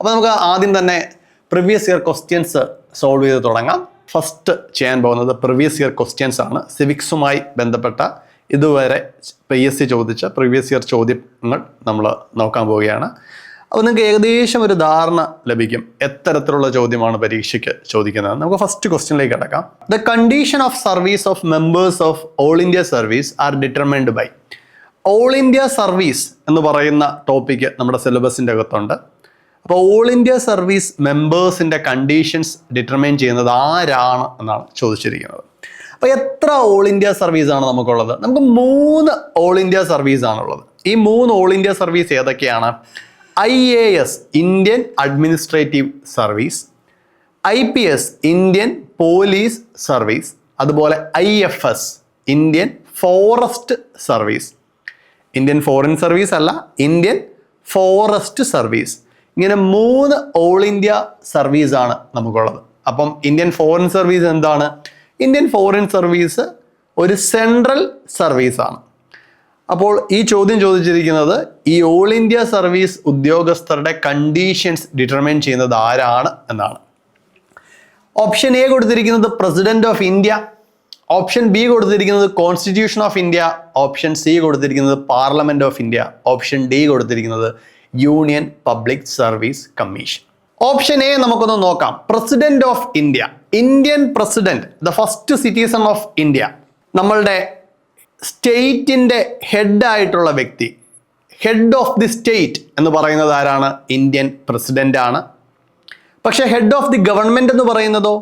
അപ്പോൾ നമുക്ക് ആദ്യം തന്നെ പ്രീവിയസ് ഇയർ ക്വസ്റ്റ്യൻസ് സോൾവ് ചെയ്ത് തുടങ്ങാം. ഫസ്റ്റ് ചെയ്യാൻ പോകുന്നത് പ്രീവിയസ് ഇയർ ക്വസ്റ്റ്യൻസ് ആണ്. സിവിക്സുമായി ബന്ധപ്പെട്ട ഇതുവരെ PSC ചോദിച്ച പ്രീവിയസ് ഇയർ ചോദ്യങ്ങൾ നമ്മൾ നോക്കാൻ പോവുകയാണ്. അപ്പോൾ നിങ്ങൾക്ക് ഏകദേശം ഒരു ധാരണ ലഭിക്കും എത്തരത്തിലുള്ള ചോദ്യമാണ് പരീക്ഷയ്ക്ക് ചോദിക്കുന്നത്. നമുക്ക് ഫസ്റ്റ് ക്വസ്റ്റ്യനിലേക്ക് കിടക്കാം. The condition of service of members of all India service are determined by. All India service എന്ന് പറയുന്ന ടോപ്പിക്ക് നമ്മുടെ സിലബസിൻ്റെ അകത്തുണ്ട്. അപ്പോൾ ഓൾ ഇന്ത്യ സർവീസ് മെമ്പേഴ്സിൻ്റെ കണ്ടീഷൻസ് ഡിറ്റർമൈൻ ചെയ്യുന്നത് ആരാണ് എന്നാണ് ചോദിച്ചിരിക്കുന്നത്. അപ്പോൾ എത്ര ഓൾ ഇന്ത്യ സർവീസ് ആണ് നമുക്കുള്ളത്? നമുക്ക് 3 ഓൾ ഇന്ത്യ സർവീസ് ആണുള്ളത്. ഈ 3 ഓൾ ഇന്ത്യ സർവീസ് ഏതൊക്കെയാണ്? IAS Indian administrative service, IPS Indian police service, അതുപോലെ IFS Indian forest service. Indian foreign service അല്ല, ഇന്ത്യൻ ഫോറസ്റ്റ് സർവീസ്. ഇങ്ങനെ 3 ഓൾ ഇന്ത്യ സർവീസ് ആണ് നമുക്കുള്ളത്. അപ്പം ഇന്ത്യൻ ഫോറിൻ സർവീസ് എന്താണ്? ഇന്ത്യൻ ഫോറിൻ സർവീസ് ഒരു സെൻട്രൽ സർവീസ് ആണ്. അപ്പോൾ ഈ ചോദ്യം ചോദിച്ചിരിക്കുന്നത് ഈ ഓൾ ഇന്ത്യ സർവീസ് ഉദ്യോഗസ്ഥരുടെ കണ്ടീഷൻസ് ഡിറ്റർമൈൻ ചെയ്യുന്നത് ആരാണ് എന്നാണ്. ഓപ്ഷൻ എ കൊടുത്തിരിക്കുന്നത് president of India, option B കൊടുത്തിരിക്കുന്നത് constitution of India, option C കൊടുത്തിരിക്കുന്നത് parliament of India, option D കൊടുത്തിരിക്കുന്നത് union public service commission. Option A നമുക്കൊന്ന് നോക്കാം. President of India, Indian president, the first citizen of India. നമ്മളുടെ സ്റ്റേറ്റിൻ്റെ ഹെഡായിട്ടുള്ള വ്യക്തി, head of the state എന്ന് പറയുന്നത് ആരാണ്? ഇന്ത്യൻ പ്രസിഡന്റ് ആണ്. പക്ഷെ ഹെഡ് ഓഫ് ദി ഗവൺമെന്റ് എന്ന് പറയുന്നതോ?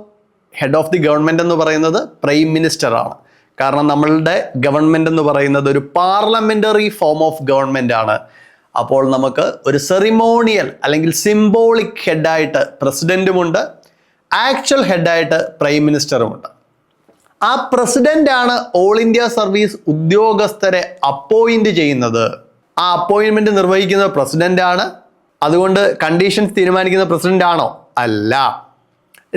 ഹെഡ് ഓഫ് ദി ഗവൺമെന്റ് എന്ന് പറയുന്നത് പ്രൈം മിനിസ്റ്റർ ആണ്. കാരണം നമ്മളുടെ ഗവൺമെന്റ് എന്ന് പറയുന്നത് ഒരു പാർലമെന്ററി ഫോം ഓഫ് ഗവൺമെന്റ് ആണ്. അപ്പോൾ നമുക്ക് ഒരു സെറിമോണിയൽ അല്ലെങ്കിൽ സിംബോളിക് ഹെഡായിട്ട് പ്രസിഡന്റുമുണ്ട്, ആക്ച്വൽ ഹെഡായിട്ട് പ്രൈം മിനിസ്റ്ററുമുണ്ട്. ആ പ്രസിഡന്റ് ആണ് ഓൾ ഇന്ത്യ സർവീസ് ഉദ്യോഗസ്ഥരെ അപ്പോയിന്റ് ചെയ്യുന്നത്. ആ അപ്പോയിന്റ്മെന്റ് നിർവഹിക്കുന്നത് പ്രസിഡന്റ് ആണ്. അതുകൊണ്ട് കണ്ടീഷൻസ് തീരുമാനിക്കുന്ന പ്രസിഡന്റ് ആണോ? അല്ല.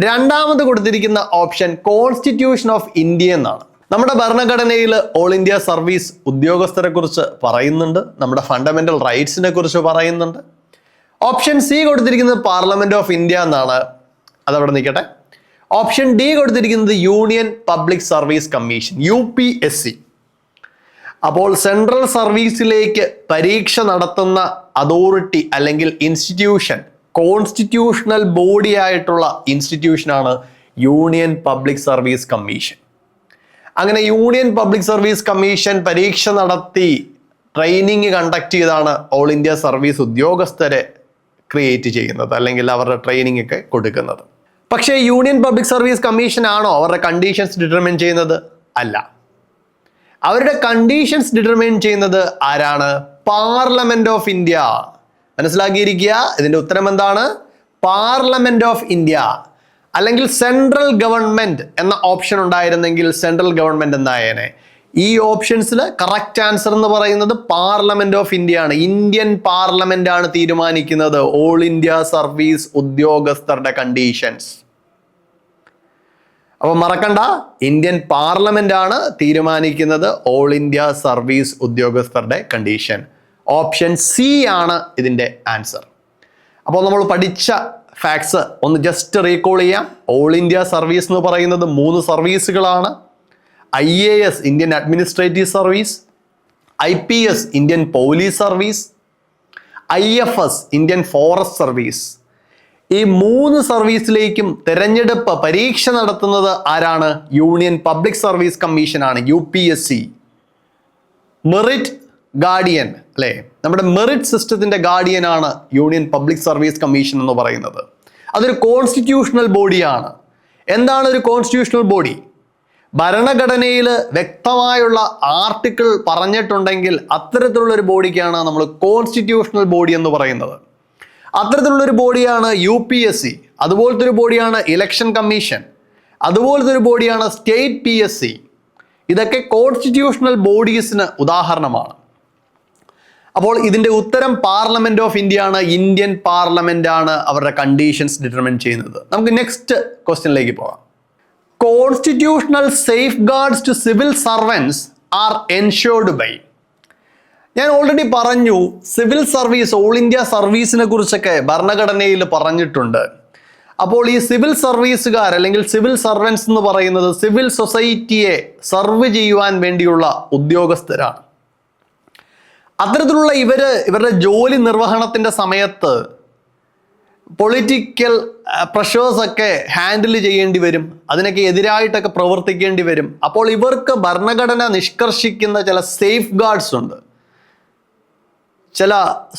രണ്ടാമത് കൊടുത്തിരിക്കുന്ന ഓപ്ഷൻ കോൺസ്റ്റിറ്റ്യൂഷൻ ഓഫ് ഇന്ത്യ എന്നാണ്. നമ്മുടെ ഭരണഘടനയിൽ ഓൾ ഇന്ത്യ സർവീസ് ഉദ്യോഗസ്ഥരെ കുറിച്ച് പറയുന്നുണ്ട്, നമ്മുടെ ഫണ്ടമെന്റൽ റൈറ്റ്സിനെ കുറിച്ച് പറയുന്നുണ്ട്. ഓപ്ഷൻ സി കൊടുത്തിരിക്കുന്നത് പാർലമെന്റ് ഓഫ് ഇന്ത്യ എന്നാണ്. അതവിടെ നിൽക്കട്ടെ. ഓപ്ഷൻ ഡി കൊടുത്തിരിക്കുന്നത് union public service commission, UPSC. അപ്പോൾ സെൻട്രൽ സർവീസിലേക്ക് പരീക്ഷ നടത്തുന്ന അതോറിറ്റി അല്ലെങ്കിൽ ഇൻസ്റ്റിറ്റ്യൂഷൻ, കോൺസ്റ്റിറ്റ്യൂഷണൽ ബോഡി ആയിട്ടുള്ള ഇൻസ്റ്റിറ്റ്യൂഷനാണ് യൂണിയൻ പബ്ലിക് സർവീസ് കമ്മീഷൻ. അങ്ങനെ യൂണിയൻ പബ്ലിക് സർവീസ് കമ്മീഷൻ പരീക്ഷ നടത്തി ട്രെയിനിങ് കണ്ടക്ട് ചെയ്താണ് ഓൾ ഇന്ത്യ സർവീസ് ഉദ്യോഗസ്ഥരെ ക്രിയേറ്റ് ചെയ്യുന്നത് അല്ലെങ്കിൽ അവരുടെ ട്രെയിനിങ് ഒക്കെ കൊടുക്കുന്നത്. പക്ഷേ യൂണിയൻ പബ്ലിക് സർവീസ് കമ്മീഷൻ ആണോ അവരുടെ കണ്ടീഷൻസ് ഡിറ്റർമൈൻ ചെയ്യുന്നത്? അല്ല. അവരുടെ കണ്ടീഷൻസ് ഡിറ്റർമൈൻ ചെയ്യുന്നത് ആരാണ്? Parliament of India. മനസ്സിലാക്കിയിരിക്കുക, ഇതിന്റെ ഉത്തരം എന്താണ്? Parliament of India. അല്ലെങ്കിൽ സെൻട്രൽ ഗവൺമെന്റ് എന്ന ഓപ്ഷൻ ഉണ്ടായിരുന്നെങ്കിൽ സെൻട്രൽ ഗവൺമെന്റ് എന്നായേനെ. ഈ ഓപ്ഷൻസിൽ കറക്റ്റ് ആൻസർ എന്ന് പറയുന്നത് പാർലമെന്റ് ഓഫ് ഇന്ത്യ ആണ്. ഇന്ത്യൻ പാർലമെന്റ് ആണ് തീരുമാനിക്കുന്നത് ഓൾ ഇന്ത്യ സർവീസ് ഉദ്യോഗസ്ഥരുടെ കണ്ടീഷൻസ്. അപ്പൊ മറക്കണ്ട, ഇന്ത്യൻ പാർലമെന്റ് ആണ് തീരുമാനിക്കുന്നത് ഓൾ ഇന്ത്യ സർവീസ് ഉദ്യോഗസ്ഥരുടെ കണ്ടീഷൻ. ഓപ്ഷൻ സി ആണ് ഇതിന്റെ ആൻസർ. അപ്പോൾ നമ്മൾ പഠിച്ച ഫാക്ട്സ് ഒന്ന് ജസ്റ്റ് റീകോൾ ചെയ്യാം. ഓൾ ഇന്ത്യ സർവീസ് എന്ന് പറയുന്നത് 3 സർവീസുകളാണ്. IAS Indian administrative service, IPS Indian police service, IFS Indian forest service. ഈ 3 സർവീസിലേക്കും തെരഞ്ഞെടുപ്പ് പരീക്ഷ നടത്തുന്നത് ആരാണ്? യൂണിയൻ പബ്ലിക് സർവീസ് കമ്മീഷൻ ആണ്, UPSC. മെറിറ്റ് ഗാർഡിയൻ അല്ലേ, നമ്മുടെ മെറിറ്റ് സിസ്റ്റത്തിന്റെ ഗാർഡിയൻ ആണ് യൂണിയൻ പബ്ലിക് സർവീസ് കമ്മീഷൻ എന്ന് പറയുന്നത്. അതൊരു കോൺസ്റ്റിറ്റ്യൂഷണൽ ബോഡിയാണ്. എന്താണ് ഒരു കോൺസ്റ്റിറ്റ്യൂഷണൽ ബോഡി? ഭരണഘടനയിൽ വ്യക്തമായുള്ള ആർട്ടിക്കിൾ പറഞ്ഞിട്ടുണ്ടെങ്കിൽ അത്തരത്തിലുള്ള ഒരു ബോഡിക്കാണ് നമ്മൾ കോൺസ്റ്റിറ്റ്യൂഷണൽ ബോഡി എന്ന് പറയുന്നത്. അത്തരത്തിലുള്ളൊരു ബോഡിയാണ് UPSC. അതുപോലത്തെ ഒരു ബോഡിയാണ് ഇലക്ഷൻ കമ്മീഷൻ. അതുപോലത്തെ ഒരു ബോഡിയാണ് സ്റ്റേറ്റ് PSC. ഇതൊക്കെ കോൺസ്റ്റിറ്റ്യൂഷണൽ ബോഡീസിന് ഉദാഹരണമാണ്. അപ്പോൾ ഇതിന്റെ ഉത്തരം പാർലമെന്റ് ഓഫ് ഇന്ത്യ ആണ്. ഇന്ത്യൻ പാർലമെന്റ് ആണ് അവരുടെ കണ്ടീഷൻസ് ഡിറ്റർമൈൻ ചെയ്യുന്നത്. നമുക്ക് നെക്സ്റ്റ് ക്വസ്റ്റ്യനിലേക്ക് പോകാം. Constitutional safeguards to civil servants are ensured by. ഞാൻ ഓൾറെഡി പറഞ്ഞു, സിവിൽ സർവീസ്, ഓൾ ഇന്ത്യ സർവീസിനെ കുറിച്ചൊക്കെ ഭരണഘടനയിൽ പറഞ്ഞിട്ടുണ്ട്. അപ്പോൾ ഈ സിവിൽ സർവീസുകാർ അല്ലെങ്കിൽ സിവിൽ സർവൻസ് എന്ന് പറയുന്നത് സിവിൽ സൊസൈറ്റിയെ സർവ് ചെയ്യുവാൻ വേണ്ടിയുള്ള ഉദ്യോഗസ്ഥരാണ്. അത്തരത്തിലുള്ള ഇവരുടെ ജോലി നിർവഹണത്തിൻ്റെ സമയത്ത് പൊളിറ്റിക്കൽ പ്രഷേഴ്സൊക്കെ ഹാൻഡിൽ ചെയ്യേണ്ടി വരും, അതിനൊക്കെ എതിരായിട്ടൊക്കെ പ്രവർത്തിക്കേണ്ടി വരും. അപ്പോൾ ഇവർക്ക് ഭരണഘടന നിഷ്കർഷിക്കുന്ന ചില സേഫ് ഗാർഡ്സ് ഉണ്ട്, ചില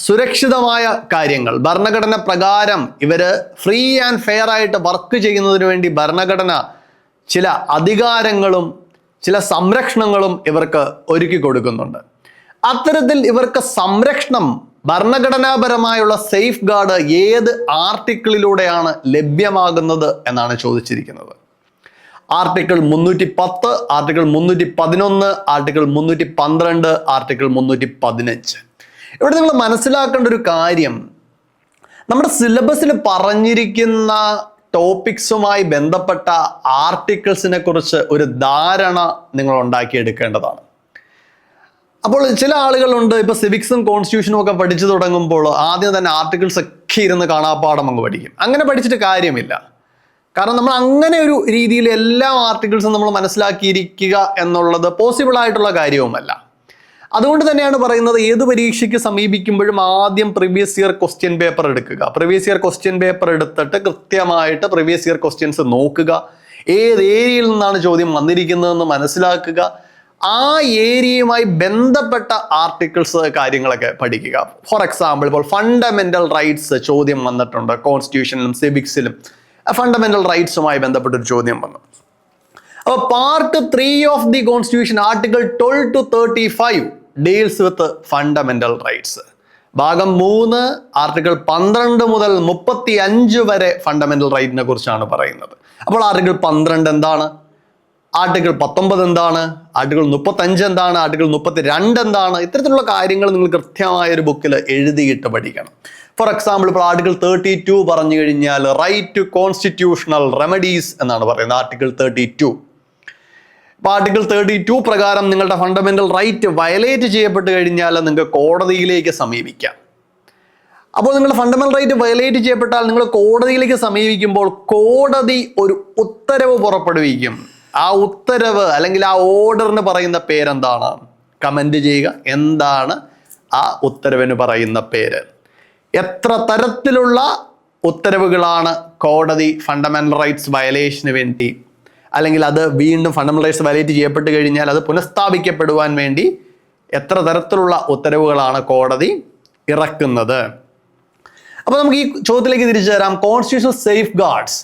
സുരക്ഷിതമായ കാര്യങ്ങൾ. ഭരണഘടന പ്രകാരം ഇവർ ഫ്രീ ആൻഡ് ഫെയർ ആയിട്ട് വർക്ക് ചെയ്യുന്നതിന് വേണ്ടി ഭരണഘടന ചില അധികാരങ്ങളും ചില സംരക്ഷണങ്ങളും ഇവർക്ക് ഒരുക്കി കൊടുക്കുന്നുണ്ട്. അത്തരത്തിൽ ഇവർക്ക് സംരക്ഷണം, ഭരണഘടനാപരമായുള്ള സേഫ് ഗാർഡ് ഏത് ആർട്ടിക്കിളിലൂടെയാണ് ലഭ്യമാകുന്നത് എന്നാണ് ചോദിച്ചിരിക്കുന്നത്. Article 310, article 311, article 312, article 315. ഇവിടെ നിങ്ങൾ മനസ്സിലാക്കേണ്ട ഒരു കാര്യം, നമ്മുടെ സിലബസിൽ പറഞ്ഞിരിക്കുന്ന ടോപ്പിക്സുമായി ബന്ധപ്പെട്ട ആർട്ടിക്കിൾസിനെ കുറിച്ച് ഒരു ധാരണ നിങ്ങൾ ഉണ്ടാക്കിയെടുക്കേണ്ടതാണ്. അപ്പോൾ ചില ആളുകളുണ്ട്, ഇപ്പോൾ സിവിക്സും കോൺസ്റ്റിറ്റ്യൂഷനും ഒക്കെ പഠിച്ചു തുടങ്ങുമ്പോൾ ആദ്യം തന്നെ ആർട്ടിക്കിൾസ് ഒക്കെ ഇരുന്ന് കാണാപ്പാഠം അങ്ങ് പഠിക്കും. അങ്ങനെ പഠിച്ചിട്ട് കാര്യമില്ല. കാരണം നമ്മൾ അങ്ങനെ ഒരു രീതിയിൽ എല്ലാ ആർട്ടിക്കിൾസും നമ്മൾ മനസ്സിലാക്കിയിരിക്കുക എന്നുള്ളത് പോസിബിൾ ആയിട്ടുള്ള കാര്യവുമല്ല. അതുകൊണ്ട് തന്നെയാണ് പറയുന്നത്, ഏത് പരീക്ഷയ്ക്ക് സമീപിക്കുമ്പോഴും ആദ്യം പ്രീവിയസ് ഇയർ ക്വസ്റ്റ്യൻ പേപ്പർ എടുക്കുക. പ്രീവിയസ് ഇയർ ക്വസ്റ്റ്യൻ പേപ്പർ എടുത്തിട്ട് കൃത്യമായിട്ട് പ്രീവിയസ് ഇയർ ക്വസ്റ്റ്യൻസ് നോക്കുക, ഏത് ഏരിയയിൽ നിന്നാണ് ചോദ്യം വന്നിരിക്കുന്നതെന്ന് മനസ്സിലാക്കുക, ആ ഏരിയയുമായി ബന്ധപ്പെട്ട ആർട്ടിക്കിൾസ് കാര്യങ്ങളൊക്കെ പഠിക്കുക. ഫോർ എക്സാമ്പിൾ, ഇപ്പോൾ ഫണ്ടമെന്റൽ റൈറ്റ്സ് ചോദ്യം വന്നിട്ടുണ്ട്, കോൺസ്റ്റിറ്റ്യൂഷനിലും സിവിക്സിലും ഫണ്ടമെന്റൽ റൈറ്റ്സുമായി ബന്ധപ്പെട്ടൊരു ചോദ്യം വന്നു. അപ്പോൾ part 3 of the constitution, article 12 to 35 deals with fundamental rights. ഭാഗം 3 ആർട്ടിക്കിൾ 12 മുതൽ 35 വരെ ഫണ്ടമെന്റൽ റൈറ്റിനെ കുറിച്ചാണ് പറയുന്നത്. അപ്പോൾ ആർട്ടിക്കിൾ 12 എന്താണ്, ആർട്ടിക്കിൾ 19 എന്താണ്, ആർട്ടിക്കിൾ 35 എന്താണ്, ആർട്ടിക്കിൾ 32 എന്താണ്, ഇത്തരത്തിലുള്ള കാര്യങ്ങൾ നിങ്ങൾ കൃത്യമായ ഒരു ബുക്കിൽ എഴുതിയിട്ട് പഠിക്കണം. ഫോർ എക്സാമ്പിൾ, ഇപ്പോൾ ആർട്ടിക്കിൾ 32 പറഞ്ഞു കഴിഞ്ഞാൽ റൈറ്റ് ടു കോൺസ്റ്റിറ്റ്യൂഷണൽ റെമഡീസ് എന്നാണ് പറയുന്നത്, ആർട്ടിക്കിൾ 32. അപ്പോൾ ആർട്ടിക്കിൾ 32 പ്രകാരം നിങ്ങളുടെ ഫണ്ടമെന്റൽ റൈറ്റ് വയലേറ്റ് ചെയ്യപ്പെട്ട് കഴിഞ്ഞാൽ നിങ്ങൾക്ക് കോടതിയിലേക്ക് സമീപിക്കാം. അപ്പോൾ നിങ്ങളുടെ ഫണ്ടമെന്റൽ റൈറ്റ് വയലേറ്റ് ചെയ്യപ്പെട്ടാൽ നിങ്ങൾ കോടതിയിലേക്ക് സമീപിക്കുമ്പോൾ കോടതി ഒരു ഉത്തരവ് പുറപ്പെടുവിക്കും. ആ ഉത്തരവ് അല്ലെങ്കിൽ ആ ഓർഡറിന് പറയുന്ന പേരെന്താണ്? കമന്റ് ചെയ്യുക. എന്താണ് ആ ഉത്തരവിന് പറയുന്ന പേര്? എത്ര തരത്തിലുള്ള ഉത്തരവുകളാണ് കോടതി ഫണ്ടമെന്റൽ റൈറ്റ്സ് വയലേഷന് വേണ്ടി, അല്ലെങ്കിൽ അത് വീണ്ടും ഫണ്ടമെന്റൽ റൈറ്റ്സ് വയലേറ്റ് ചെയ്യപ്പെട്ട് കഴിഞ്ഞാൽ അത് പുനഃസ്ഥാപിക്കപ്പെടുവാൻ വേണ്ടി എത്ര തരത്തിലുള്ള ഉത്തരവുകളാണ് കോടതി ഇറക്കുന്നത്? അപ്പോൾ നമുക്ക് ഈ ചോദ്യത്തിലേക്ക് തിരിച്ചു തരാം. കോൺസ്റ്റിറ്റ്യൂഷണൽ സേഫ് ഗാർഡ്സ്,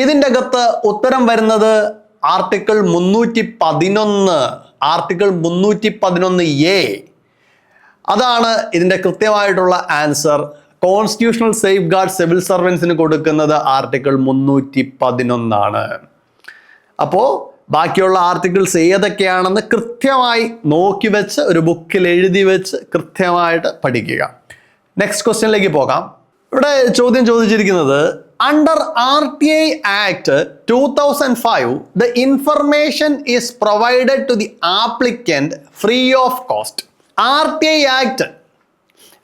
ഇതിൻ്റെ അകത്ത് ഉത്തരം വരുന്നത് ആർട്ടിക്കിൾ 311, ആർട്ടിക്കിൾ 311A. അതാണ് ഇതിൻ്റെ കൃത്യമായിട്ടുള്ള answer. Constitutional safeguard civil സർവൻസിന് കൊടുക്കുന്നത് ആർട്ടിക്കിൾ 311 ആണ്. അപ്പോൾ ബാക്കിയുള്ള ആർട്ടിക്കിൾസ് ഏതൊക്കെയാണെന്ന് കൃത്യമായി നോക്കി വെച്ച് ഒരു ബുക്കിൽ എഴുതി വെച്ച് കൃത്യമായിട്ട് പഠിക്കുക. നെക്സ്റ്റ് ക്വസ്റ്റ്യനിലേക്ക് പോകാം. ഇവിടെ ചോദ്യം ചോദിച്ചിരിക്കുന്നത്, under RTI Act 2005 the information is provided to the applicant free of cost. RTI Act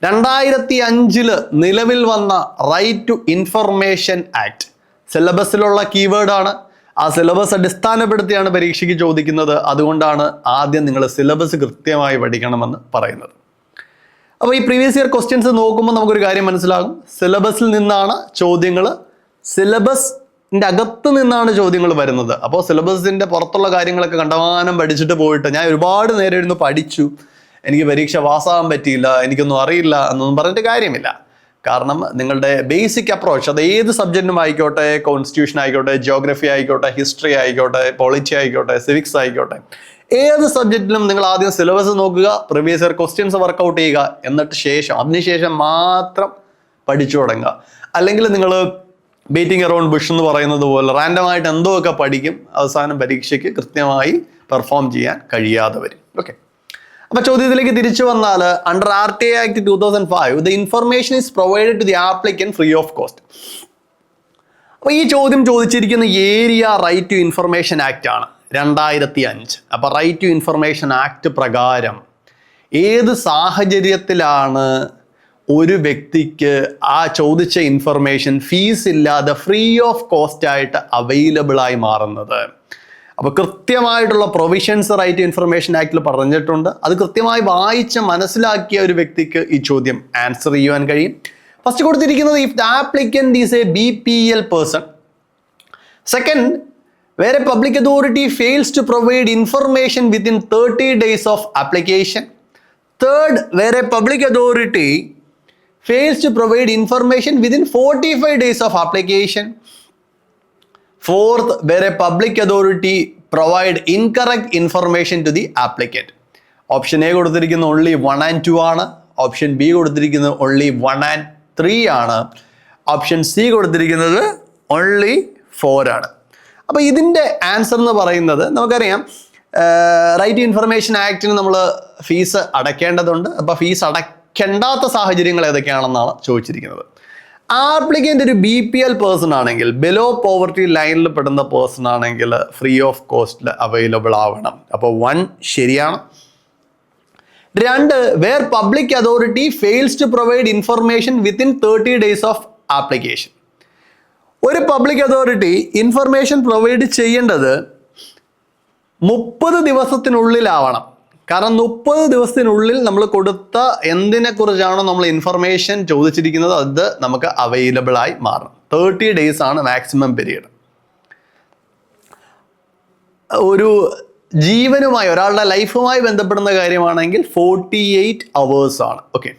2005 നിലവിൽ വന്ന റൈറ്റ് ടു ഇൻഫർമേഷൻ ആക്ട് സിലബസിലുള്ള കീവേഡാണ്. ആ സിലബസ് അടിസ്ഥാനപ്പെടുത്തിയാണ് പരീക്ഷയ്ക്ക് ചോദിക്കുന്നത്. അതുകൊണ്ടാണ് ആദ്യം നിങ്ങൾ സിലബസ് കൃത്യമായി പഠിക്കണമെന്ന് പറയുന്നത്. അപ്പോൾ ഈ പ്രീവിയസ് ഇയർ ക്വസ്റ്റ്യൻസ് നോക്കുമ്പോൾ നമുക്കൊരു കാര്യം മനസ്സിലാകും. സിലബസിൽ നിന്നാണ് ചോദ്യങ്ങൾ, സിലബസിൻ്റെ അകത്ത് നിന്നാണ് ചോദ്യങ്ങൾ വരുന്നത്. അപ്പോൾ സിലബസിൻ്റെ പുറത്തുള്ള കാര്യങ്ങളൊക്കെ കണ്ടമാനം പഠിച്ചിട്ട് പോയിട്ട് ഞാൻ ഒരുപാട് നേരം ഇരുന്ന് പഠിച്ചു, എനിക്ക് പരീക്ഷ പാസ്സാകാൻ പറ്റിയില്ല, എനിക്കൊന്നും അറിയില്ല എന്നൊന്നും പറഞ്ഞിട്ട് കാര്യമില്ല. കാരണം നിങ്ങളുടെ ബേസിക് അപ്രോച്ച്, അത് ഏത് സബ്ജക്റ്റിനും ആയിക്കോട്ടെ, കോൺസ്റ്റിറ്റ്യൂഷൻ ആയിക്കോട്ടെ, ജിയോഗ്രഫി ആയിക്കോട്ടെ, ഹിസ്റ്ററി ആയിക്കോട്ടെ, പോളിറ്റി ആയിക്കോട്ടെ, സിവിക്സ് ആയിക്കോട്ടെ, ഏത് സബ്ജക്റ്റിലും നിങ്ങൾ ആദ്യം സിലബസ് നോക്കുക, പ്രീവിയസ് ഇയർ ക്വസ്റ്റ്യൻസ് വർക്കൗട്ട് ചെയ്യുക, എന്നിട്ട് അതിനുശേഷം മാത്രം പഠിച്ചു തുടങ്ങുക. അല്ലെങ്കിൽ നിങ്ങൾ ബീറ്റിംഗ് അറൗണ്ട് ബുഷ് എന്ന് പറയുന്നത് പോലെ റാൻഡമായിട്ട് എന്തോ ഒക്കെ പഠിക്കും, അവസാനം പരീക്ഷയ്ക്ക് കൃത്യമായി പെർഫോം ചെയ്യാൻ കഴിയാതെ വരും. ഓക്കെ, അപ്പൊ ചോദ്യത്തിലേക്ക് തിരിച്ചു വന്നാൽ, under RTI Act 2005 the information is provided to the applicant free of cost. അപ്പോൾ ഈ ചോദ്യം ചോദിച്ചിരിക്കുന്ന area right to information act ആണ്, 2005. അപ്പോൾ റൈറ്റ് ടു ഇൻഫർമേഷൻ ആക്ട് പ്രകാരം ഏത് സാഹചര്യത്തിലാണ് ഒരു വ്യക്തിക്ക് ആ ചോദിച്ച ഇൻഫർമേഷൻ ഫീസ് ഇല്ലാതെ ഫ്രീ ഓഫ് കോസ്റ്റ് ആയിട്ട് അവൈലബിൾ ആയി മാറുന്നത്? അപ്പോൾ കൃത്യമായിട്ടുള്ള പ്രൊവിഷൻസ് റൈറ്റ് ടു ഇൻഫർമേഷൻ ആക്ടിൽ പറഞ്ഞിട്ടുണ്ട്. അത് കൃത്യമായി വായിച്ച് മനസ്സിലാക്കിയ ഒരു വ്യക്തിക്ക് ഈ ചോദ്യം ആൻസർ ചെയ്യുവാൻ കഴിയും. ഫസ്റ്റ് കൊടുത്തിരിക്കുന്നത് if the applicant is a BPL person. Second, where a public authority fails to provide information within 30 days of application. Third, where a public authority fails to provide information within 45 days of application. Fourth, where a public authority provide incorrect information to the applicant. Option A കൊടുത്തിരിക്കുന്നത് only 1 and 2 ആണ്. Option B കൊടുത്തിരിക്കുന്നത് only 1 and 3 ആണ്. Option C കൊടുത്തിരിക്കുന്നത് only 4 ആണ്. അപ്പോൾ ഇതിൻ്റെ answer എന്ന് പറയുന്നത് നമുക്കറിയാം, റൈറ്റ് ടു ഇൻഫർമേഷൻ ആക്ടിന് നമ്മൾ ഫീസ് അടയ്ക്കേണ്ടതുണ്ട്. അപ്പോൾ ഫീസ് അടയ്ക്കേണ്ടാത്ത സാഹചര്യങ്ങൾ ഏതൊക്കെയാണെന്നാണ് ചോദിച്ചിരിക്കുന്നത്. ആപ്ലിക്കൻ്റ് ഒരു BPL പേഴ്സൺ ആണെങ്കിൽ, ബിലോ പോവർട്ടി ലൈനിൽ പെടുന്ന പേഴ്സൺ ആണെങ്കിൽ ഫ്രീ ഓഫ് കോസ്റ്റിൽ അവൈലബിൾ ആവണം. അപ്പോൾ 1 ശരിയാണ്. 2, where public authority fails to provide information within 30 days of application. ഒരു പബ്ലിക് അതോറിറ്റി ഇൻഫർമേഷൻ പ്രൊവൈഡ് ചെയ്യേണ്ടത് 30 ദിവസത്തിനുള്ളിലാവണം. കാരണം 30 ദിവസത്തിനുള്ളിൽ നമ്മൾ കൊടുത്ത എന്തിനെ കുറിച്ചാണോ നമ്മൾ ഇൻഫർമേഷൻ ചോദിച്ചിരിക്കുന്നത് അത് നമുക്ക് അവൈലബിൾ ആയി മാറണം. 30 ഡേയ്സ് ആണ് മാക്സിമം പീരീഡ്. ഒരു ജീവനുമായി, ഒരാളുടെ ലൈഫുമായി ബന്ധപ്പെടുന്ന കാര്യമാണെങ്കിൽ 48 hours ആണ്. ഓക്കെ.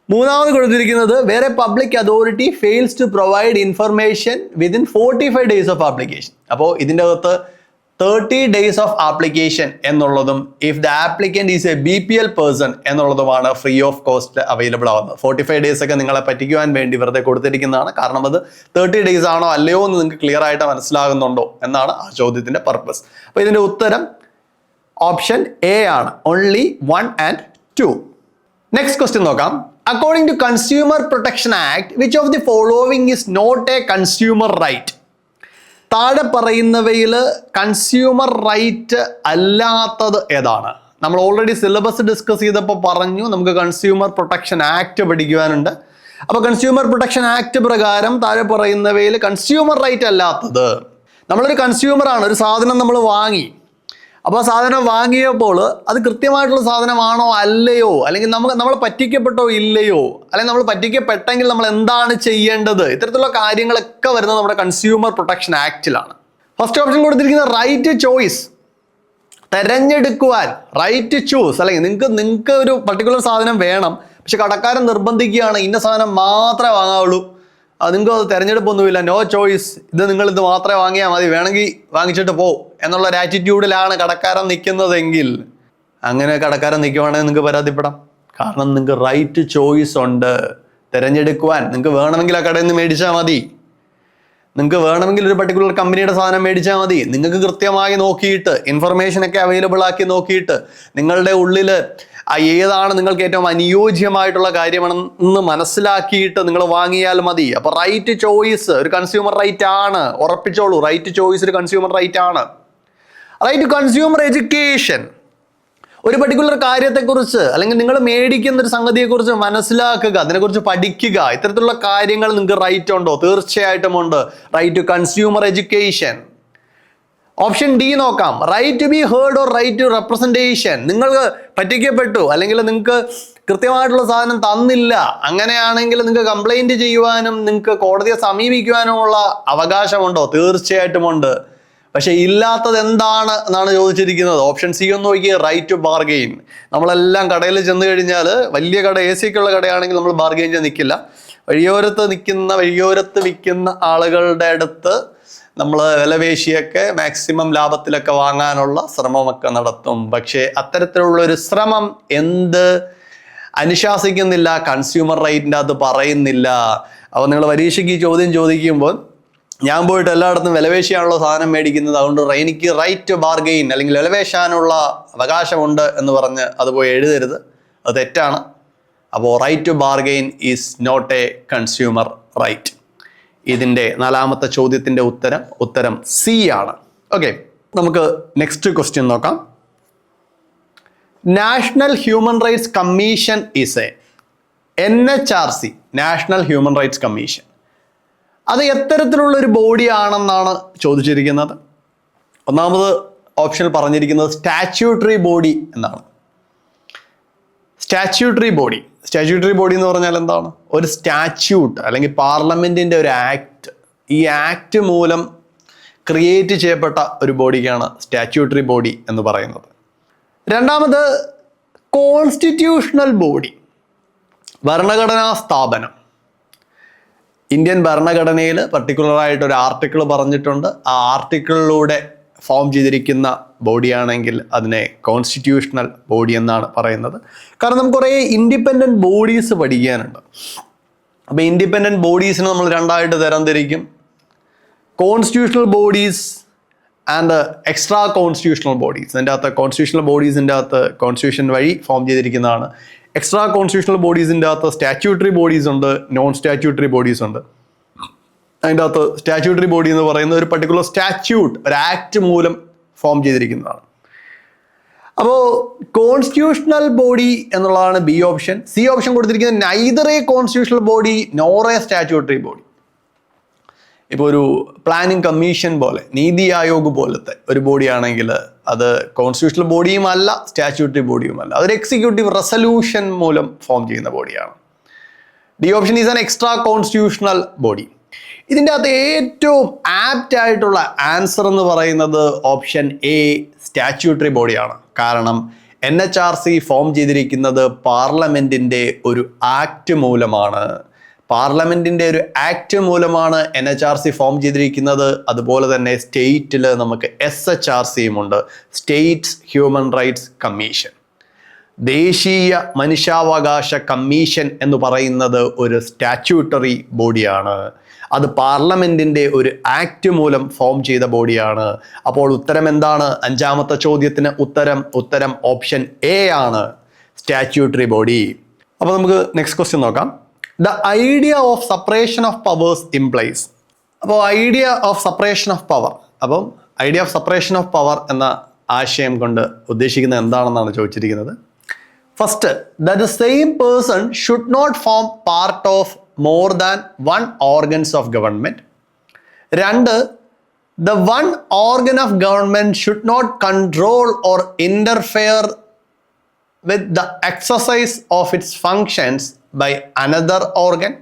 മൂന്നാമത് കൊടുത്തിരിക്കുന്നത് വേറെ public authority fails to provide information within 45 days of application. അപ്പോൾ ഇതിൻ്റെ അകത്ത് 30 ഡേയ്സ് ഓഫ് ആപ്ലിക്കേഷൻ എന്നുള്ളതും if the applicant is a BPL person എന്നുള്ളതുമാണ് ഫ്രീ ഓഫ് കോസ്റ്റ് അവൈലബിൾ ആവുന്നത്. 45 ഡേയ്സ് ഒക്കെ നിങ്ങളെ പറ്റിക്കുവാൻ വേണ്ടി വെറുതെ കൊടുത്തിരിക്കുന്നതാണ്. കാരണം അത് 30 ഡേയ്സ് ആണോ അല്ലയോ എന്ന് നിങ്ങൾക്ക് ക്ലിയർ ആയിട്ട് മനസ്സിലാകുന്നുണ്ടോ എന്നാണ് ആ ചോദ്യത്തിൻ്റെ പർപ്പസ്. അപ്പോൾ ഇതിൻ്റെ ഉത്തരം ഓപ്ഷൻ A ആണ്, only 1 and 2. നെക്സ്റ്റ് ക്വസ്റ്റ്യൻ നോക്കാം. According to Consumer Protection Act, which of the following is not a consumer right? താഴെ പറയുന്നവയിൽ കൺസ്യൂമർ റൈറ്റ് അല്ലാത്തത് ഏതാണ്? നമ്മൾ ഓൾറെഡി സിലബസ് ഡിസ്കസ് ചെയ്തപ്പോൾ പറഞ്ഞു നമുക്ക് കൺസ്യൂമർ പ്രൊട്ടക്ഷൻ ആക്ട് പഠിക്കുവാനുണ്ട്. അപ്പോൾ കൺസ്യൂമർ പ്രൊട്ടക്ഷൻ ആക്ട് പ്രകാരം താഴെ പറയുന്നവയിൽ കൺസ്യൂമർ റൈറ്റ് അല്ലാത്തത്, നമ്മളൊരു കൺസ്യൂമറാണ്, ഒരു സാധനം നമ്മൾ വാങ്ങി. അപ്പോൾ ആ സാധനം വാങ്ങിയപ്പോൾ അത് കൃത്യമായിട്ടുള്ള സാധനമാണോ അല്ലയോ, അല്ലെങ്കിൽ നമ്മൾ പറ്റിക്കപ്പെട്ടോ ഇല്ലയോ, അല്ലെങ്കിൽ നമ്മൾ പറ്റിക്കപ്പെട്ടെങ്കിൽ നമ്മൾ എന്താണ് ചെയ്യേണ്ടത്, ഇത്തരത്തിലുള്ള കാര്യങ്ങളൊക്കെ വരുന്നത് നമ്മുടെ കൺസ്യൂമർ പ്രൊട്ടക്ഷൻ ആക്ടിലാണ്. ഫസ്റ്റ് ഓപ്ഷൻ കൊടുത്തിരിക്കുന്ന റൈറ്റ് ചോയ്സ്, തിരഞ്ഞെടുക്കുവാൻ, റൈറ്റ് ചൂസ്. അല്ലെങ്കിൽ നിങ്ങൾക്ക് ഒരു പർട്ടിക്കുലർ സാധനം വേണം, പക്ഷെ കടക്കാരൻ നിർബന്ധിക്കുകയാണ് ഇന്ന സാധനം മാത്രമേ വാങ്ങാവുള്ളൂ, നിങ്ങൾക്ക് അത് തിരഞ്ഞെടുപ്പൊന്നുമില്ല, നോ ചോയ്സ്, ഇത് മാത്രമേ വാങ്ങിയാൽ മതി, വേണമെങ്കിൽ വാങ്ങിച്ചിട്ട് പോ എന്നുള്ള ഒരു ആറ്റിറ്റ്യൂഡിലാണ് കടക്കാരൻ നിൽക്കുന്നതെങ്കിൽ, അങ്ങനെ കടക്കാരൻ നിൽക്കുവാണെങ്കിൽ നിങ്ങൾക്ക് പരാതിപ്പെടാം. കാരണം നിങ്ങൾക്ക് റൈറ്റ് ചോയ്സ് ഉണ്ട്, തിരഞ്ഞെടുക്കുവാൻ. നിങ്ങൾക്ക് വേണമെങ്കിൽ ആ കടയിൽ നിന്ന് മേടിച്ചാൽ മതി, നിങ്ങൾക്ക് വേണമെങ്കിൽ ഒരു പർട്ടിക്കുലർ കമ്പനിയുടെ സാധനം മേടിച്ചാൽ മതി. നിങ്ങൾക്ക് കൃത്യമായി നോക്കിയിട്ട് ഇൻഫർമേഷനൊക്കെ അവൈലബിൾ ആക്കി നോക്കിയിട്ട് നിങ്ങളുടെ ഉള്ളിൽ ഏതാണ് നിങ്ങൾക്ക് ഏറ്റവും അനുയോജ്യമായിട്ടുള്ള കാര്യമാണെന്ന് മനസ്സിലാക്കിയിട്ട് നിങ്ങൾ വാങ്ങിയാൽ മതി. അപ്പോൾ റൈറ്റ് ചോയ്സ് ഒരു കൺസ്യൂമർ റൈറ്റ് ആണ്, ഉറപ്പിച്ചോളൂ. റൈറ്റ് ചോയ്സ് ഒരു കൺസ്യൂമർ റൈറ്റ് ആണ്. റൈറ്റ് കൺസ്യൂമർ എഡ്യൂക്കേഷൻ, ഒരു പർട്ടിക്കുലർ കാര്യത്തെക്കുറിച്ച് അല്ലെങ്കിൽ നിങ്ങൾ മേടിക്കുന്ന ഒരു സംഗതിയെക്കുറിച്ച് മനസ്സിലാക്കുക, അതിനെക്കുറിച്ച് പഠിക്കുക. ഇത്തരത്തിലുള്ള കാര്യങ്ങൾ നിങ്ങൾക്ക് റൈറ്റ് ഉണ്ടോ? തീർച്ചയായിട്ടും ഉണ്ട്. Right to consumer education. Option D നോക്കാം. Right to be heard or right to representation. നിങ്ങൾ പറ്റിക്കപ്പെട്ടു അല്ലെങ്കിൽ നിങ്ങൾക്ക് കൃത്യമായിട്ടുള്ള സാധനം തന്നില്ല, അങ്ങനെയാണെങ്കിൽ നിങ്ങൾക്ക് കംപ്ലൈൻറ്റ് ചെയ്യുവാനും നിങ്ങൾക്ക് കോടതിയെ സമീപിക്കുവാനുമുള്ള അവകാശമുണ്ടോ? തീർച്ചയായിട്ടും ഉണ്ട്. പക്ഷെ ഇല്ലാത്തത് എന്താണ് എന്നാണ് ചോദിച്ചിരിക്കുന്നത്. ഓപ്ഷൻ സി ഒന്ന് നോക്കിയേ, റൈറ്റ് ടു ബാർഗെയിൻ. നമ്മളെല്ലാം കടയിൽ ചെന്ന് കഴിഞ്ഞാൽ, വലിയ കട, AC ക്കുള്ള കടയാണെങ്കിൽ നമ്മൾ ബാർഗെയിൻ ചെയ്ത് നിൽക്കില്ല. വഴിയോരത്ത് വിൽക്കുന്ന ആളുകളുടെ അടുത്ത് നമ്മൾ വിലപേശിയൊക്കെ മാക്സിമം ലാഭത്തിലൊക്കെ വാങ്ങാനുള്ള ശ്രമമൊക്കെ നടത്തും. പക്ഷേ അത്തരത്തിലുള്ളൊരു ശ്രമം അനുശാസിക്കുന്നില്ല, കൺസ്യൂമർ റൈറ്റിൻ്റെ അത് പറയുന്നില്ല. അപ്പോൾ നിങ്ങൾ പരീക്ഷയ്ക്ക് ഈ ചോദ്യം ചോദിക്കുമ്പോൾ ഞാൻ പോയിട്ട് എല്ലായിടത്തും വിലപേശിയാണുള്ള സാധനം മേടിക്കുന്നത്, അതുകൊണ്ട് എനിക്ക് റൈറ്റ് ടു ബാർഗെയിൻ അല്ലെങ്കിൽ വിലപേശാനുള്ള അവകാശമുണ്ട് എന്ന് പറഞ്ഞ് അത് പോയി എഴുതരുത്, അത് തെറ്റാണ്. അപ്പോൾ right to bargain is not a consumer right. ഇതിൻ്റെ നാലാമത്തെ ചോദ്യത്തിൻ്റെ ഉത്തരം സി ആണ്. ഓക്കെ, നമുക്ക് നെക്സ്റ്റ് ക്വസ്റ്റ്യൻ നോക്കാം. National human rights commission is a NHRC, national human rights commission. അത് എത്തരത്തിലുള്ളൊരു ബോഡി ആണെന്നാണ് ചോദിച്ചിരിക്കുന്നത്. ഒന്നാമത് ഓപ്ഷനിൽ പറഞ്ഞിരിക്കുന്നത് സ്റ്റാറ്റ്യൂട്ടറി ബോഡി എന്നാണ്. സ്റ്റാറ്റ്യൂട്ടറി ബോഡി എന്ന് പറഞ്ഞാൽ എന്താണ്? ഒരു സ്റ്റാറ്റ്യൂട്ട് അല്ലെങ്കിൽ പാർലമെന്റിന്റെ ഒരു ആക്ട്, ഈ ആക്ട് മൂലം ക്രിയേറ്റ് ചെയ്യപ്പെട്ട ഒരു ബോഡിക്കാണ് സ്റ്റാറ്റ്യൂട്ടറി ബോഡി എന്ന് പറയുന്നത്. രണ്ടാമത് കോൺസ്റ്റിറ്റ്യൂഷണൽ ബോഡി, ഭരണഘടനാ സ്ഥാപനം. ഇന്ത്യൻ ഭരണഘടനയിൽ പർട്ടിക്കുലറായിട്ട് ഒരു ആർട്ടിക്കിൾ പറഞ്ഞിട്ടുണ്ട്. ആ ആർട്ടിക്കിളിലൂടെ ഫോം ചെയ്തിരിക്കുന്ന ബോഡിയാണെങ്കിൽ അതിനെ കോൺസ്റ്റിറ്റ്യൂഷണൽ ബോഡി എന്നാണ് പറയുന്നത്. കാരണം നമുക്ക് കുറേ ഇൻഡിപെൻഡൻറ്റ് ബോഡീസ് പഠിക്കാനുണ്ട്. അപ്പോൾ ഇൻഡിപെൻഡൻറ്റ് ബോഡീസിനെ നമ്മൾ രണ്ടായിട്ട് തരംതിരിക്കും. Constitutional bodies and extra constitutional bodies. അതിൻ്റെ അകത്ത് കോൺസ്റ്റിറ്റ്യൂഷണൽ ബോഡീസിൻ്റെ അകത്ത് കോൺസ്റ്റിറ്റ്യൂഷൻ വഴി ഫോം ചെയ്തിരിക്കുന്നതാണ്. എക്സ്ട്രാ കോൺസ്റ്റിറ്റ്യൂഷണൽ ബോഡീസിൻ്റെ അകത്ത് സ്റ്റാറ്റ്യൂട്ടറി ബോഡീസ് ഉണ്ട്, നോൺ സ്റ്റാറ്റ്യൂട്ടറി ബോഡീസ് ഉണ്ട്. അതിൻ്റെ അകത്ത് സ്റ്റാറ്റ്യൂട്ടറി ബോഡി എന്ന് പറയുന്നത് ഒരു പർട്ടിക്കുലർ സ്റ്റാറ്റ്യൂട്ട്, ഒരു ആക്ട് മൂലം ഫോം ചെയ്തിരിക്കുന്നതാണ്. അപ്പോൾ കോൺസ്റ്റിറ്റ്യൂഷണൽ ബോഡി എന്നുള്ളതാണ് ബി ഓപ്ഷൻ. സി ഓപ്ഷൻ കൊടുത്തിരിക്കുന്നത് neither a constitutional body nor a statutory body. ഇപ്പോൾ ഒരു പ്ലാനിംഗ് കമ്മീഷൻ പോലെ, നീതി ആയോഗ് പോലത്തെ ഒരു ബോഡി ആണെങ്കിൽ അത് കോൺസ്റ്റിറ്റ്യൂഷണൽ ബോഡിയും അല്ല, സ്റ്റാറ്റ്യൂട്ടറി ബോഡിയും അല്ല. അതൊരു എക്സിക്യൂട്ടീവ് റെസൊല്യൂഷൻ മൂലം ഫോം ചെയ്യുന്ന ബോഡിയാണ്. D option is an extra constitutional body. ഇതിൻ്റെ അകത്ത് ഏറ്റവും ആപ്റ്റ് ആയിട്ടുള്ള ആൻസർ എന്ന് പറയുന്നത് ഓപ്ഷൻ എ, സ്റ്റാറ്റ്യൂട്ടറി ബോഡിയാണ്. കാരണം NHRC ഫോം ചെയ്തിരിക്കുന്നത് പാർലമെൻറ്റിൻ്റെ ഒരു ആക്ട് മൂലമാണ്. പാർലമെൻറ്റിൻ്റെ ഒരു ആക്ട് മൂലമാണ് NHRC ഫോം ചെയ്തിരിക്കുന്നത്. അതുപോലെ തന്നെ സ്റ്റേറ്റിൽ നമുക്ക് SHRCയും ഉണ്ട്, സ്റ്റേറ്റ്സ് ഹ്യൂമൻ റൈറ്റ്സ് കമ്മീഷൻ. ദേശീയ മനുഷ്യാവകാശ കമ്മീഷൻ എന്ന് പറയുന്നത് ഒരു സ്റ്റാറ്റ്യൂട്ടറി ബോഡിയാണ്. അത് പാർലമെന്റിന്റെ ഒരു ആക്ട് മൂലം ഫോം ചെയ്ത ബോഡിയാണ്. അപ്പോൾ ഉത്തരം എന്താണ്? അഞ്ചാമത്തെ ചോദ്യത്തിന് ഉത്തരം ഓപ്ഷൻ എ ആണ്, സ്റ്റാറ്റ്യൂട്ടറി ബോഡി. അപ്പോൾ നമുക്ക് നെക്സ്റ്റ് ക്വസ്റ്റ്യൻ നോക്കാം. The idea of separation of powers implies. അപ്പോൾ idea of separation of power, അപ്പം idea of separation of power എന്ന ആശയം കൊണ്ട് ഉദ്ദേശിക്കുന്നത് എന്താണെന്നാണ് ചോദിച്ചിരിക്കുന്നത്. First, that the same person should not form part of more than one organs of government. രണ്ട്, the one organ of government should not control or interfere with the exercise of its functions by another organ.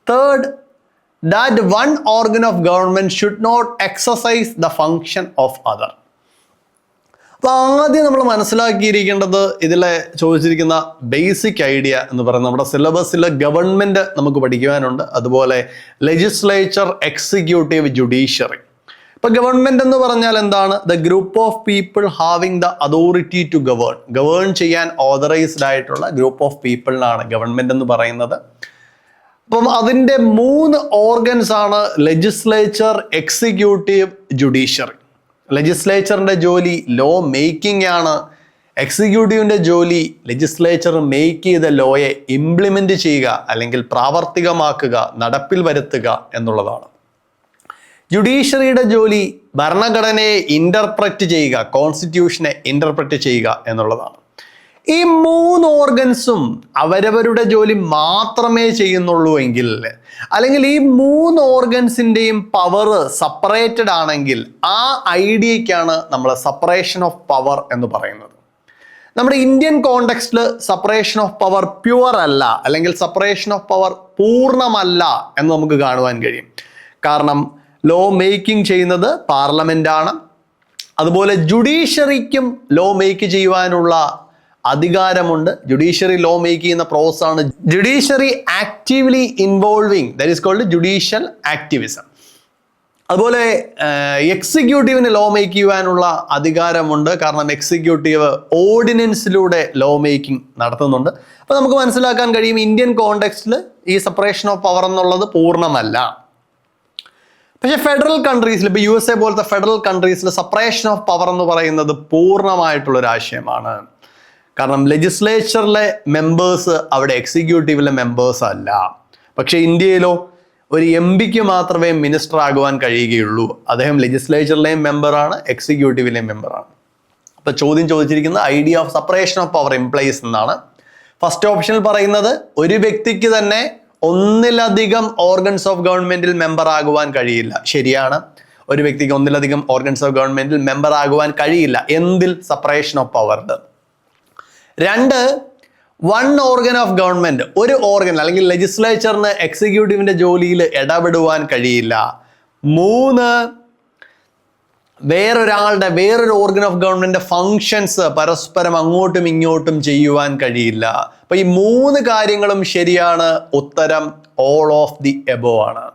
Third, that one organ of government should not exercise the function of other. അപ്പോൾ ആദ്യം നമ്മൾ മനസ്സിലാക്കിയിരിക്കേണ്ടത് ഇതിലെ ചോദിച്ചിരിക്കുന്ന basic idea എന്ന് പറയുന്നത് നമ്മുടെ സിലബസിൽ government നമുക്ക് പഠിക്കുവാനുണ്ട്, അതുപോലെ ലെജിസ്ലേച്ചർ, എക്സിക്യൂട്ടീവ്, ജുഡീഷ്യറി. ഇപ്പോൾ ഗവൺമെൻറ് എന്ന് പറഞ്ഞാൽ എന്താണ്? The group of people having the authority to govern ചെയ്യാൻ ഓതറൈസ്ഡ് ആയിട്ടുള്ള ഗ്രൂപ്പ് ഓഫ് പീപ്പിളിനാണ് ഗവൺമെൻറ് എന്ന് പറയുന്നത്. അപ്പം അതിൻ്റെ 3 ഓർഗൻസ് ആണ് ലെജിസ്ലേച്ചർ, എക്സിക്യൂട്ടീവ്, ജുഡീഷ്യറി. ലെജിസ്ലേച്ചറിൻ്റെ ജോലി ലോ മേക്കിംഗ് ആണ്. എക്സിക്യൂട്ടീവിൻ്റെ ജോലി ലെജിസ്ലേച്ചർ മേക്ക് ചെയ്ത ലോയെ ഇംപ്ലിമെൻ്റ് ചെയ്യുക അല്ലെങ്കിൽ പ്രാവർത്തികമാക്കുക, നടപ്പിൽ വരുത്തുക എന്നുള്ളതാണ്. ജുഡീഷ്യറിയുടെ ജോലി ഭരണഘടനയെ ഇൻ്റർപ്രറ്റ് ചെയ്യുക, കോൺസ്റ്റിറ്റ്യൂഷനെ ഇൻ്റർപ്രറ്റ് ചെയ്യുക എന്നുള്ളതാണ്. ഈ 3 ഓർഗൻസും അവരവരുടെ ജോലി മാത്രമേ ചെയ്യുന്നുള്ളൂ എങ്കിൽ, അല്ലെങ്കിൽ ഈ 3 ഓർഗൻസിൻ്റെയും പവർ സെപ്പറേറ്റഡ് ആണെങ്കിൽ, ആ ഐഡിയയ്ക്കാണ് നമ്മൾ സെപ്പറേഷൻ ഓഫ് പവർ എന്ന് പറയുന്നത്. നമ്മുടെ ഇന്ത്യൻ കോണ്ടെക്സ്റ്റിൽ സെപ്പറേഷൻ ഓഫ് പവർ പ്യുവർ അല്ല, അല്ലെങ്കിൽ സെപ്പറേഷൻ ഓഫ് പവർ പൂർണ്ണമല്ല എന്ന് നമുക്ക് കാണുവാൻ കഴിയും. കാരണം ലോ മേക്കിംഗ് ചെയ്യുന്നത് പാർലമെന്റ് ആണ്. അതുപോലെ ജുഡീഷ്യറിക്കും ലോ മേക്ക് ചെയ്യുവാനുള്ള അധികാരമുണ്ട്. ജുഡീഷ്യറി ലോ മേക്ക് ചെയ്യുന്ന പ്രോസസ് ആണ് judiciary actively involving, that is called judicial activism. അതുപോലെ എക്സിക്യൂട്ടീവിന് ലോ മേക്ക് ചെയ്യുവാനുള്ള അധികാരമുണ്ട്. കാരണം എക്സിക്യൂട്ടീവ് ഓർഡിനൻസിലൂടെ ലോ മേക്കിംഗ് നടത്തുന്നുണ്ട്. അപ്പോൾ നമുക്ക് മനസ്സിലാക്കാൻ കഴിയും ഇന്ത്യൻ കോണ്ടെക്സ്റ്റിൽ ഈ സെപ്പറേഷൻ ഓഫ് പവർ എന്നുള്ളത് പൂർണ്ണമല്ല. പക്ഷേ ഫെഡറൽ കൺട്രീസിൽ, ഇപ്പോൾ USA പോലത്തെ ഫെഡറൽ കൺട്രീസിൽ സെപ്പറേഷൻ ഓഫ് പവർ എന്ന് പറയുന്നത് പൂർണ്ണമായിട്ടുള്ളൊരു ആശയമാണ്. കാരണം ലെജിസ്ലേച്ചറിലെ മെമ്പേഴ്സ് അവിടെ എക്സിക്യൂട്ടീവിലെ മെമ്പേഴ്സ് അല്ല. പക്ഷേ ഇന്ത്യയിലോ ഒരു MPക്ക് മാത്രമേ മിനിസ്റ്റർ ആകുവാൻ കഴിയുകയുള്ളൂ. അദ്ദേഹം ലെജിസ്ലേച്ചറിലെയും മെമ്പറാണ്, എക്സിക്യൂട്ടീവിലെയും മെമ്പറാണ്. അപ്പോൾ ചോദ്യം ചോദിച്ചിരിക്കുന്നത് idea of separation of power implies എന്നാണ്. ഫസ്റ്റ് ഓപ്ഷനിൽ പറയുന്നത് ഒരു വ്യക്തിക്ക് തന്നെ ഒന്നിലധികം ഓർഗൻസ് ഓഫ് ഗവൺമെന്റിൽ മെമ്പർ ആകുവാൻ കഴിയില്ല. ശരിയാണ്, ഒരു വ്യക്തിക്ക് ഒന്നിലധികം ഓർഗൻസ് ഓഫ് ഗവൺമെന്റിൽ മെമ്പർ ആകുവാൻ കഴിയില്ല. എന്തിൽ? സെപ്പറേഷൻ ഓഫ് പവറിൽ. 2, വൺ ഓർഗൻ ഓഫ് ഗവൺമെന്റ്, ഒരു ഓർഗൻ അല്ലെങ്കിൽ ലെജിസ്ലേച്ചറിന് എക്സിക്യൂട്ടീവിന്റെ ജോലിയിൽ ഇടപെടുവാൻ കഴിയില്ല. 3, വേറൊരു ഓർഗൻ ഓഫ് ഗവൺമെന്റ് ഫങ്ഷൻസ് പരസ്പരം അങ്ങോട്ടും ഇങ്ങോട്ടും ചെയ്യുവാൻ കഴിയില്ല. അപ്പൊ ഈ 3 കാര്യങ്ങളും ശരിയാണ്. ഉത്തരം ഓൾ ഓഫ് ദി എബോ ആണ്.